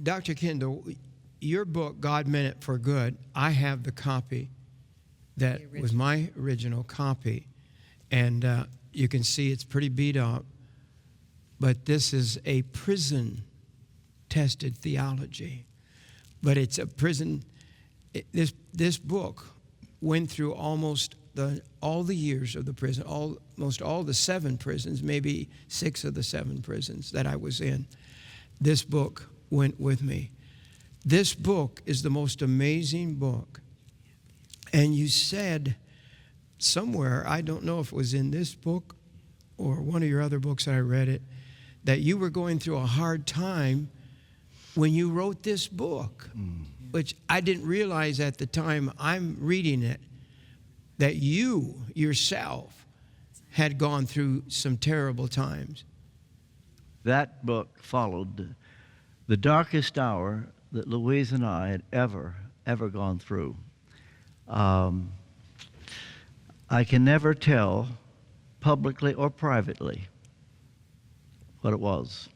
Dr. Kendall, your book, God Meant It for Good, I have the copy that was my original copy. And you can see it's pretty beat up. But this is a prison-tested theology. But it's a prison. This book went through almost all the years of the prison, almost all the 7 prisons, maybe 6 of the 7 prisons that I was in. This book went with me. This book is the most amazing book. And you said somewhere, I don't know if it was in this book or one of your other books that I read it, that you were going through a hard time when you wrote this book, which I didn't realize at the time I'm reading it, that you yourself had gone through some terrible times. That book followed the darkest hour that Louise and I had ever gone through. I can never tell, publicly or privately, what it was.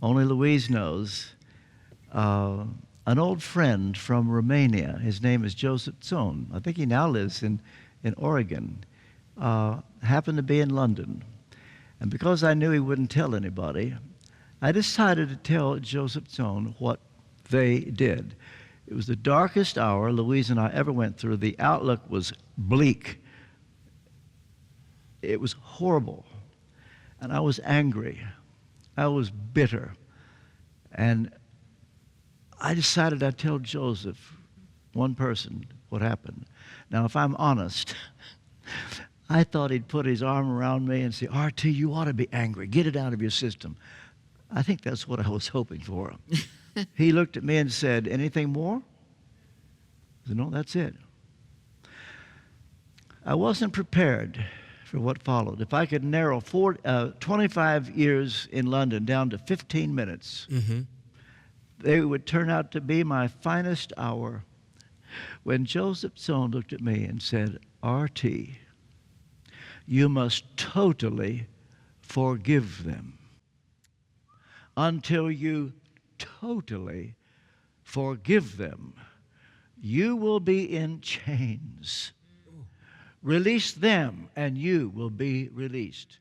Only Louise knows. An old friend from Romania, his name is Joseph Zone. I think he now lives in Oregon, happened to be in London. And because I knew he wouldn't tell anybody, I decided to tell Joseph Zone what they did. It was the darkest hour Louise and I ever went through. The outlook was bleak. It was horrible. And I was angry. I was bitter. And I decided I'd tell Joseph, one person, what happened. Now, if I'm honest, I thought he'd put his arm around me and say, "RT, you ought to be angry. Get it out of your system." I think that's what I was hoping for. He looked at me and said, "Anything more?" I said, "No, that's it." I wasn't prepared for what followed. If I could narrow 25 years in London down to 15 minutes, they would turn out to be my finest hour when Joseph Zone looked at me and said, "RT, you must totally forgive them. Until you totally forgive them, you will be in chains. Release them, and you will be released."